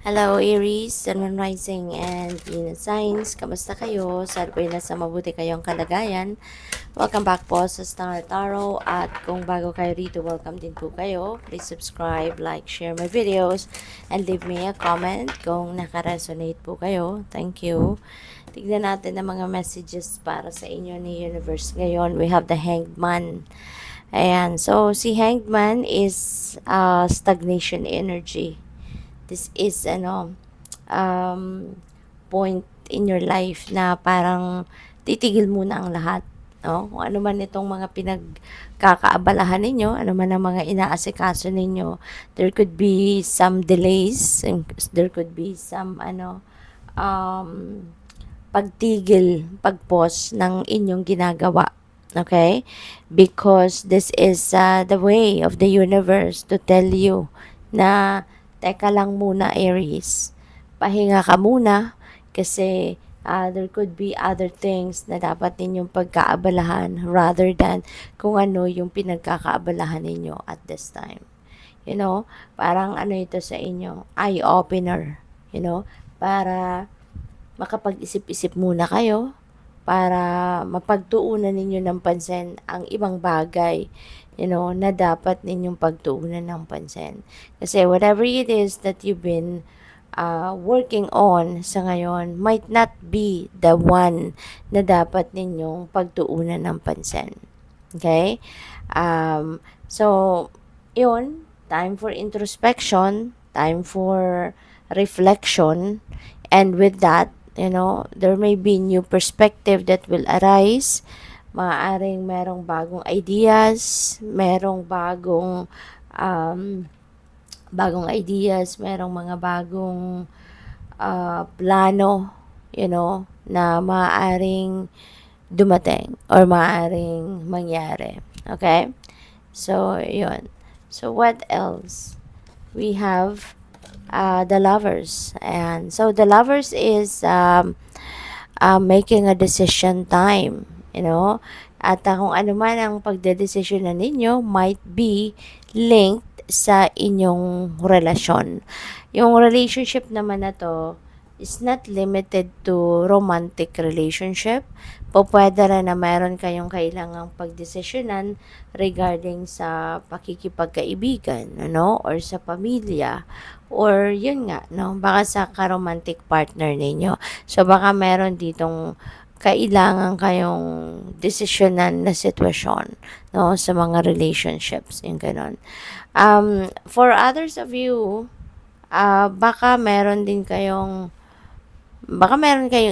Hello Aries, Sun Moon Rising and Venus Signs. Kamusta kayo? Sana po nasa mabuti kayong kalagayan. Welcome back po sa Star Tarot at kung bago kayo rito, welcome din po kayo. Please subscribe, like, share my videos and leave me a comment kung naka-resonate po kayo. Thank you. Tignan natin ang mga messages para sa inyo ni Universe ngayon. We have the Hanged Man. Ayan, so si Hanged Man is stagnation energy. This is point in your life na parang titigil muna ang lahat, no? Kung ano man itong mga pinagkakaabalahan ninyo, ano man ang mga inaasikaso ninyo, there could be some delays, there could be some pagpause ng inyong ginagawa. Okay? Because this is the way of the universe to tell you na teka lang muna Aries, pahinga ka muna kasi there could be other things na dapat ninyong pagkaabalahan rather than kung ano yung pinagkakaabalahan ninyo at this time. You know, parang ano ito sa inyo, eye-opener, you know, para makapag-isip-isip muna kayo, para mapagtuunan ninyo ng pansin ang ibang bagay, na dapat ninyong pagtuunan ng pansin. Kasi whatever it is that you've been working on sa ngayon might not be the one na dapat ninyong pagtuunan ng pansin. Okay? So, yun, time for introspection, time for reflection, and with that, there may be new perspective that will arise. Maaaring merong bagong ideas, merong mga bagong plano, na maaaring dumating or maaaring mangyari. Okay? So, yun. So, what else? We have the lovers. And so, the lovers is making a decision time. At kung ano man ang pagdedesisyonan ninyo might be linked sa inyong relasyon. Yung relationship naman na to is not limited to romantic relationship. Pwede rin na mayroon kayong kailangang pagdesisyonan regarding sa pakikipagkaibigan, or sa pamilya, or yun nga, baka sa ka-romantic partner ninyo. So, baka meron ditong kailangan kayong desisyonan na sitwasyon, sa mga relationships, yung ganon. For others of you, baka meron kayong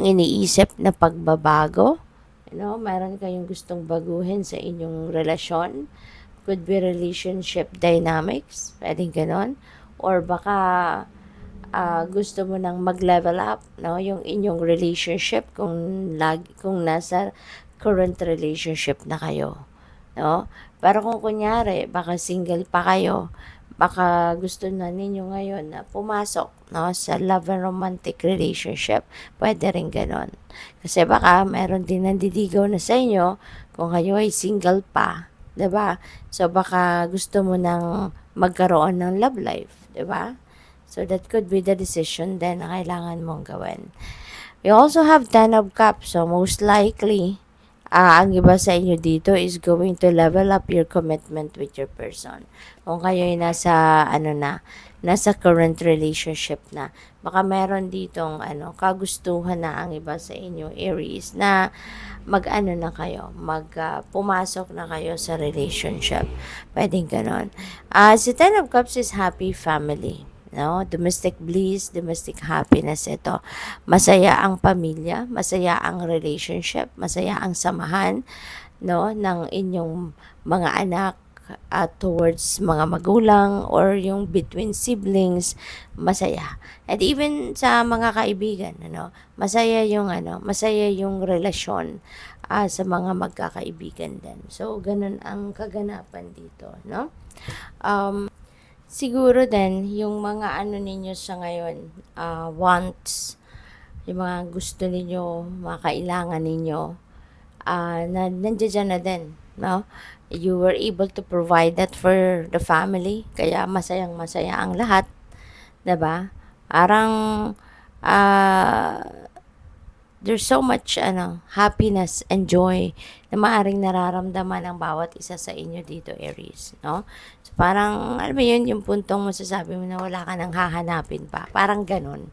iniisip na pagbabago, meron kayong gustong baguhin sa inyong relasyon, could be relationship dynamics, pwedeng ganon, or baka gusto mo nang mag-level up, yung inyong relationship kung nasa current relationship na kayo, Pero kung kunyari, baka single pa kayo, baka gusto na ninyo ngayon na pumasok, sa love and romantic relationship, pwede rin ganon. Kasi baka meron din nandiligaw na sa inyo kung kayo ay single pa, 'di ba? So baka gusto mo nang magkaroon ng love life, 'di ba? So, that could be the decision then na kailangan mong gawin. We also have 10 of Cups. So, most likely, ang iba sa inyo dito is going to level up your commitment with your person. Kung kayo ay nasa current relationship na, baka meron ditong kagustuhan na ang iba sa inyo, Aries, na pumasok na kayo sa relationship. Pwedeng ganon. Si 10 of Cups is happy family. Domestic bliss, domestic happiness ito. Masaya ang pamilya, masaya ang relationship, masaya ang samahan, ng inyong mga anak towards mga magulang or yung between siblings, masaya. And even sa mga kaibigan, masaya yung relasyon sa mga magkakaibigan din. So, ganun ang kaganapan dito, siguro din, yung mga ninyo sa ngayon, wants, yung mga gusto ninyo, mga kailangan ninyo, nandiyan na din, You were able to provide that for the family, kaya masayang-masaya ang lahat, 'di ba? Parang, ah, there's so much happiness and joy na maaring nararamdaman ng bawat isa sa inyo dito, Aries, no? So, parang, alam mo yun, yung puntong masasabi mo na wala ka nang hahanapin pa. Parang ganun.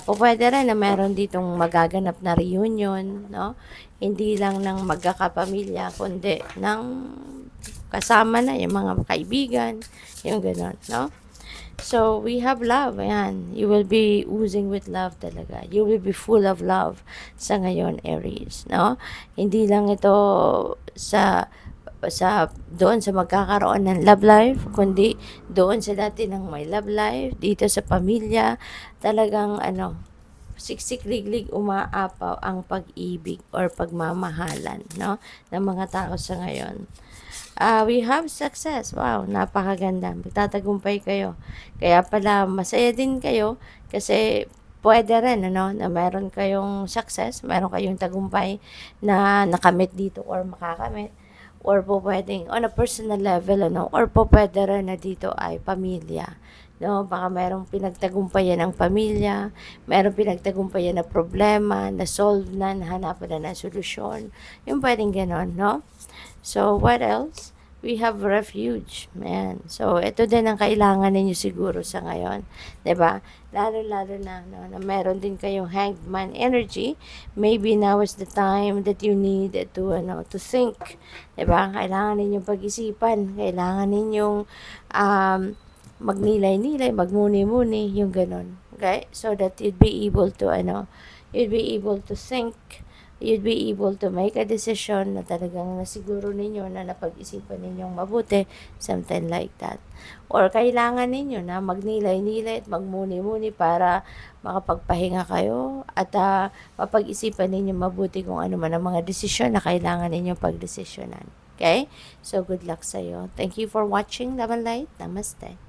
Pupuwede rin na meron ditong magaganap na reunion, no? Hindi lang ng magkakapamilya, kundi ng kasama na yung mga kaibigan, yung gano'n, no? So, we have love, ayan. You will be oozing with love talaga. You will be full of love sa ngayon, Aries, no? Hindi lang ito sa doon sa magkakaroon ng love life, kundi doon sa dati ng may love life, dito sa pamilya, talagang siksik liglig umaapaw ang pag-ibig or pagmamahalan, no, ng mga tao sa ngayon. We have success. Wow, napakaganda. Magtatagumpay kayo. Kaya pala masaya din kayo kasi pwede rin na meron kayong success, meron kayong tagumpay na nakamit dito or makakamit, or po pwedeng on a personal level, or po pwede rin na dito ay pamilya, no? Baka merong pinagtagumpayan ng pamilya, merong pinagtagumpayan na problema, na solve na, nahanapan na ng solusyon, yung pwedeng ganon, no? So, what else? We have refuge, man. So, ito din ang kailangan ninyo siguro sa ngayon. 'Di ba? Lalo-lalo na, no, na meron din kayong hanged man energy. Maybe now is the time that you need to think. 'Di ba? Kailangan ninyong pag-isipan. Kailangan ninyong magnilay-nilay, magmuni-muni, yung ganon. Okay? So that you'd be able to, you'd be able to think, you'd be able to make a decision na talagang nasiguro ninyo na napag-isipan ninyong mabuti, something like that. Or kailangan ninyo na magnilay-nilay at magmuni-muni para makapagpahinga kayo at mapag-isipan ninyo mabuti kung ano man ang mga desisyon na kailangan ninyong pagdesisyonan. Okay? So, good luck sa'yo. Thank you for watching, Love and Light. Namaste.